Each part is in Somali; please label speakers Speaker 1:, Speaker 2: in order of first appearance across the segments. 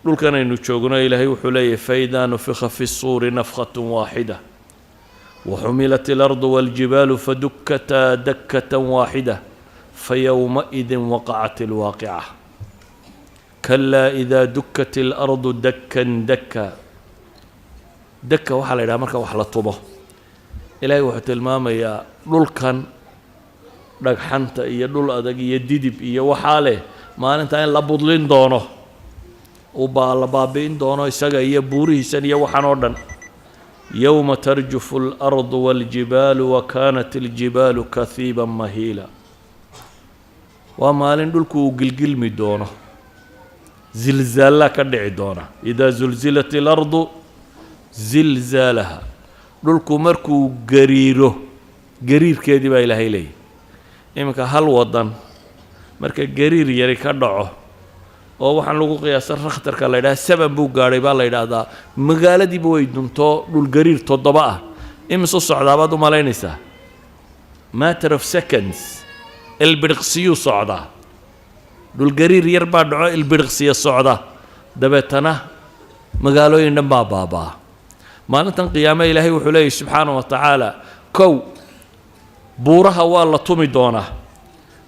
Speaker 1: دول كان ينشوقنا إلهي وحلي فإذا نفخ في الصور نفخة واحدة وحملت الأرض والجبال فدكتا دكة واحدة فيومئذ وقعت الواقعة كلا إذا دكت الأرض دكا دكا دكا وحلا إلى مركا وحلا طبه إلهي وحت الماما يا دول كان dhagxanta iyo dhul adag iyo didib iyo waxaale maalinta in la budlin doono oo la baabiin doono isaga iyo buurihiisan iyo waxan oo dhan yawma tarjufu al-ardu wal-jibalu wa kanat al-jibalu kathiban mahila wa maalin dhulku uu gilgilmi doono zilzaala ka dhici doona ida zulzilat al-ardu zilzalaha dhulku markuu gariirkeedii baa Ilaahay leeyahay iminka hal wadan marka gariir yari ka dhaco oo waxaan lagu qiyaasay rakhtarka la yiraahdo saban buu gaaray baa la yiraahdaa magaaladiiba way dunto dhul gariir 7 ah imso socdaabaad u malaynaysaa matter of seconds ilbirqsiyu socda dhul gariir yar baa dhaco ilbirqsiya socda dabeetana magaalooyin dhan baa baabaa maalintan qiyaamo Ilaahay wuxuu leeyahay subxaanahu wa ta'ala kow buuraha waa la tumi doonaa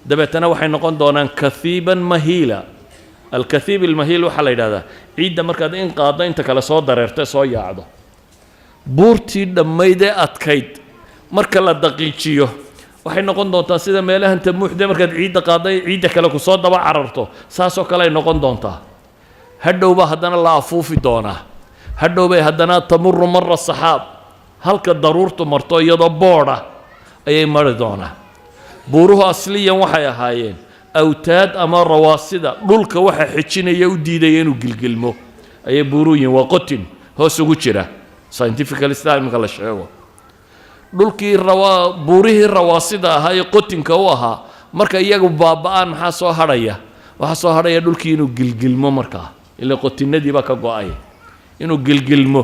Speaker 1: dabeetana waxay noqon doonaan kathiban mahila الكثيب المهيل waxa la yiraahdaa ciidda markaad in qaado inta kale soo dareertay soo yaacdo buurtii dhamayde adkayd marka la daqiijiyo waxay noqon doontaa sida meelahan tamuuxda markaad ciidda qaaday ciidda kale ku soo daba cararto saasoo kale ay noqon doontaa hadhowba haddana la afuufi doonaa hadhowbay haddana tamurru marra saxaab halka daruurtu marto iyadoo boodha ayay mari doonaa buuruhu asliyan waxay ahaayeen awtaad ama rawaasida dhulka waxa xijinaya u diidaya inuu gilgilmo ayay buuruyin waa qotin hoos ugu jira scientifical islamka la sheego dhulkii buurihii rawaasida ahaa ee qotinka u ahaa marka iyagu baaba'aan maxaa soo hadhaya waxa soo hadhaya dhulkii inuu gilgilmo markaa ilaa qotinadii baa ka go'ay inuu gilgilmo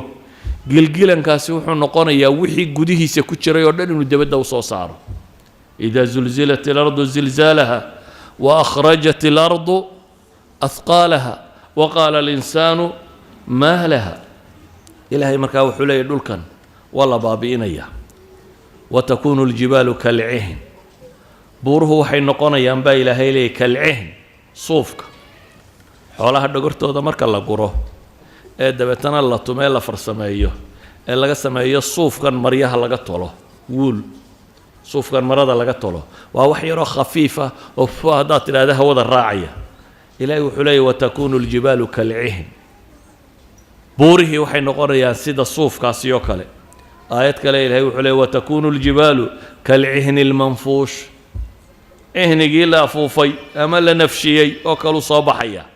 Speaker 1: gilgilankaasi wuxuu noqonayaa wixii gudihiisa ku jiray oo dhan inuu dibadda u soo saaro إذا زلزلت الأرض زلزالها وأخرجت الأرض أثقالها وقال الإنسان ما لها إلهي مركا وحلي دولكن والله بابين إياه وتكون الجبال كالعهن بوره وحي نقونا ينبا إلهي لي كالعهن صوفك حولها دقرتو ده مركا الله قروه دبتنا الله تميل فرسمايو اللي قسمايو الصوف كان مريها لقى طوله وول صوف كان مرضى لقى طوله ووحي رو خفيفة وفهدات إلى هذا هو الراعية إلهي وحلي وتكون الجبال كالعهن بوره وحي نقول يا سيد الصوف كاسيو كالي آيات كالي إلهي وحلي وتكون الجبال كالعهن المنفوش إهن قيلا فوفي أمل نفشيي وكالو صباحيا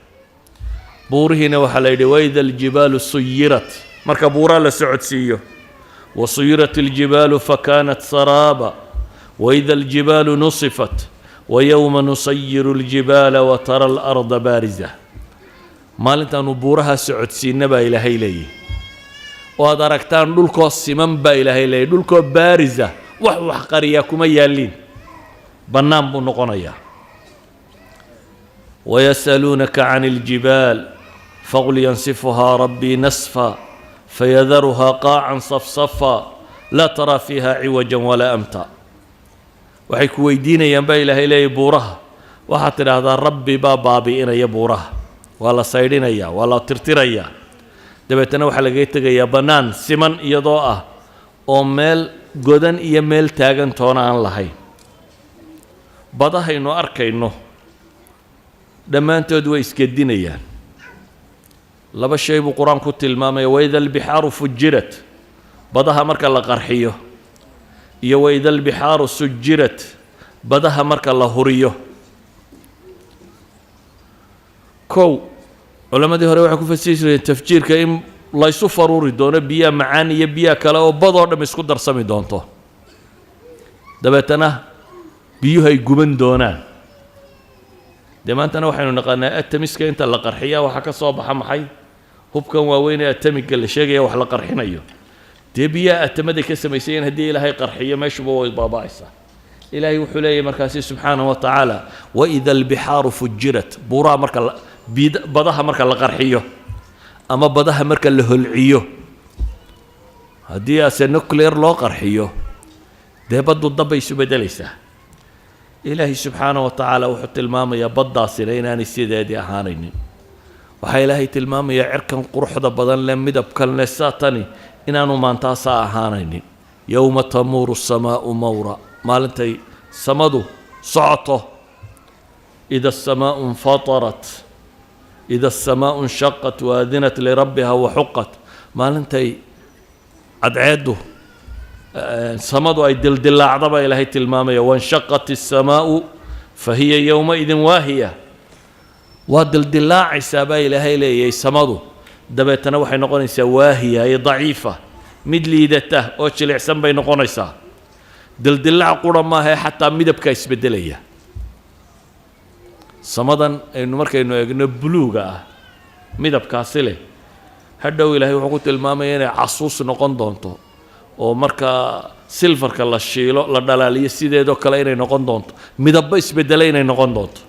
Speaker 1: بوره وحلي وإذا الجبال سيرت مركبورا لسعود سيو وصيرت الجبال فكانت سرابا وإذا الجبال نصفت ويوم نصير الجبال وترى الأرض بارزة مالنتا نبورها سعود سينبا إلى هيلي وأدركتان دولكو السمن با إلى هيلي دولكو بارزة وح قرياكم يالين بنام بنقنيا ويسألونك عن الجبال فقل ينسفها ربي نسفا فيذرها قاعا صفصفا لا ترى فيها عوجا ولا أمتا waxay ku weydiinayaan baa Ilaahay leeyahay buuraha waxa tiraahdaa rabbi baabi inay buuraha wala saydinaya wala tirtiraya dabeetana waxa laga tagayaa banaan siman iyadoo ah oo meel godan iyo meel taagan toona aan lahayn badahaynu arkayno dhammaantood way iskedinayaan laba shay buu quraanku tilmaamay wayda albihaaru fujirat badaha marka la qarxiyo iyo wayda albihaaru sujirat badaha marka la huriyo kow culamadii hore waxay ku fasirayeen tafjiirka in la isu faruuri doono biya macaan iyo biya kale oo badoo dham isku darsami doonto dabeetana biyuhu ay guban doonaan demaantana waxaynu naqaanaa atamiska inta la qarxiya waxa ka soo baxa maxay hubkan waaweyn ee atamiga la sheegaya wax la qarxinayo debiya atamada ka sameeyeen hadii Ilaahay qarxiyo meeshu way baaba'aysa Ilaahay wuxuu leeyahay markaasi subhanahu wa ta'ala wa idha al-biharu fujirat bura marka badaha marka la qarxiyo أما بدها مركا له العيو هدي nuclear loo qarxiyo dee baddu dab isu beddelaysaa ilaahay subxaanahu wa tacaala wuxuu tilmaamayaa baddaasina inaanay sideedii ahaanaynin waxaa ilaahay tilmaamayaa cirkan quruxda badan leh midabkan leh saatani inaanu maantaasaa ahaanaynin yowma tamuuru samaa'u mawra maalintay samadu socoto ida asamaa'u infatarat ida asamaa'u inshaqat waadinat lirabbiha waxuqat maalintay cadceeddu samadu ay dildilaacda baa ilaahay tilmaamaya wanshaqat الsamaa'u fahiya yowmaidin waahiya waa dildilaacaysaa baa ilaahay leeyahay samadu dabeetana waxay noqonaysaa waahiya ay daciifa mid liidata oo jilicsan bay noqonaysaa dildilaac qura maahae xataa midabkaa isbeddelaya samadan aynu markaynu eegno buluuga ah midabkaasi leh hadhow ilaahay wuxuu ku tilmaamaya inay casuus noqon doonto oo markaa silfarka la shiilo la dhalaaliyo sideedoo kale inay noqon doonto midabba isbeddelay inay noqon doonto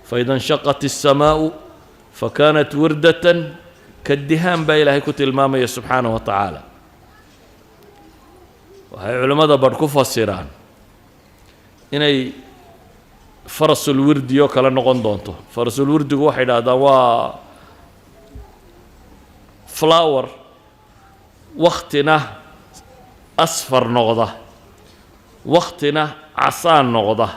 Speaker 1: faida inshaqat الsamaa'u fakanat wirdatan kaddihaan baa ilaahay ku tilmaamaya subxaanahu wa tacaala waxay culimmada badh ku fasiraan inay farasulwirdi oo kale noqon doonto farasulwirdigu waxay idhahdaan waa flower waktina asfar noqda waktina casaan noqda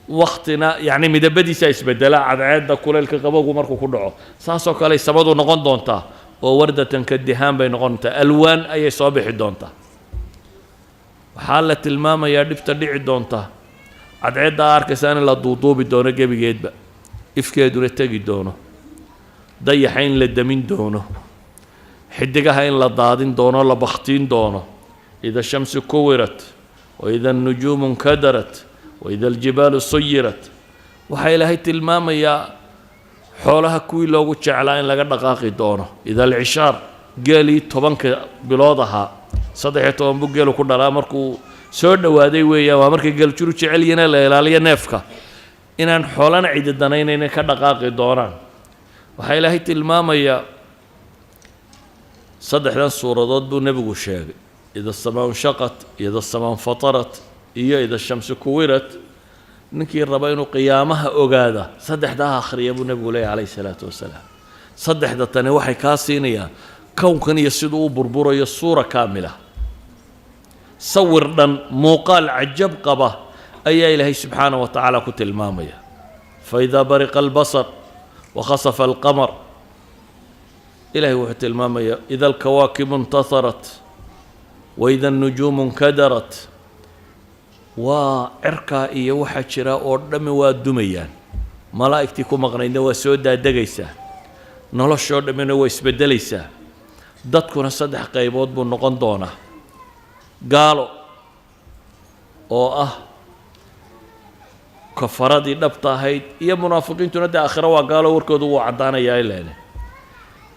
Speaker 1: waktina yacni midabadiisa isbedela cadceedda kuleylka qabowgu markuu ku dhaco saasoo kale samadu noqon doontaa oo wardatan kadihaan bay noqon doontaa alwaan ayay soo bixi doontaa waxaa la tilmaamayaa dhibta dhici doonta cadceedda arkaysaa in la duuduubi doono gebigeedba ifkeeduna tegi doono dayaxa in la damin doono xidigaha in la daadin doono la bakhtiin doono ida shamsu kuwirat waida الnujuumu nkadarat waida aljibaalu suyirat waxaa ilaahay tilmaamayaa xoolaha kuwii loogu jeclaa in laga dhaqaaqi doono ida alcishaar geelii 10 bilood ahaa 13 buu geelu ku dhalaa markuu soo dhowaaday weeyaan waa markay geeljiru jecel yihiin la ilaaliyo neefka inaan xoolana cidi danaynayna ka dhaqaaqi doonaan waxaa ilaahay tilmaamayaa saddexdan suuradood buu nebigu sheegay ida asamaa inshaqat ida asamaa infatarat iyo ida shamsu kuwirat ninkii raba inuu qiyaamaha ogaada saddexdaa akhriya buu nebigu leeyahy calayhi salaatu wasalaam saddexda tani waxay kaa siinayaan kownkan iyo siduu u burburayo suura kaamila sawir dhan muuqaal cajab qaba ayaa ilaahay subxaanahu wa tacaala ku tilmaamaya faidaa bariqa albasar wakhasafa alqamar إلهي وحت المامية إذا الكواكب انتثرت وإذا النجوم انكدرت وعركا إيا وحا جرا أردم وادميان ملائكتي كو مغنين وسودا دقيسا نولش أردمين ويسبدليسا دادكونا صدح قيبود بو نقن دونا قالوا كفرادي نبطا هيد إيا منافقين تندى آخرا وقالوا وركودوا وعدانا يا إلهي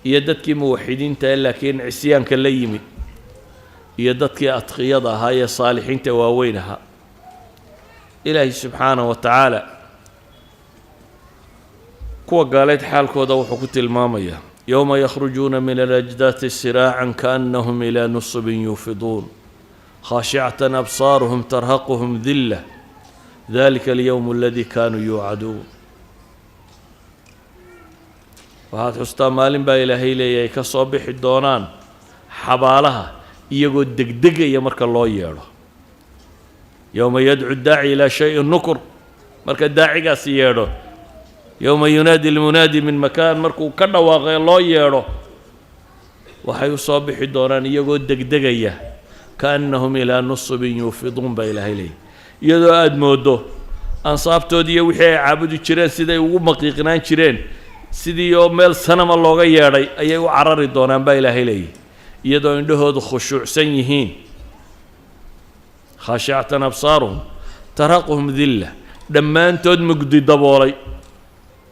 Speaker 1: iyo dadkii muwaxidiinta laakiin cisyaanka la yimid iyo dadkii adqiyada ahaa ee saalixiinta waaweyn ahaa ilaahay subxaanahu wa tacaala kuwa gaaleed xaalkooda wuxuu ku tilmaamayaa yowma yakhrujuuna min alajdaati siraacan kaannahum ilaa nusubin yuufiduun khaashicatan absaaruhum tarhaquhum dilla dalika alyowmu aladii kaanuu yuucaduun waxaad xustaa maalin baa ilaahay leeyahay ka soo bixi doonaan xabaalaha iyagoo degdegaya marka loo yeedho yowma yadcu daaci ilaa shayin nukur marka daacigaasi yeedho yowma yunaadi lmunaadi min makaan markuu ka dhawaaqay loo yeedho waxay u soo bixi doonaan iyagoo degdegaya kaannahum ilaa nusubin yuufiduun baa ilaahay leeyahay iyadoo aada moodo ansaabtoodii iyo wixii ay caabudi jireen siday ugu maqiiqnaan jireen sidii oo meel sanama looga yeedhay ayay u carari doonaan baa ilaahay leeyahy iyadoo indhahoodu khushuucsan yihiin khaashicatan absaaruhum tarhaquhum dilla dhammaantood mugdi daboolay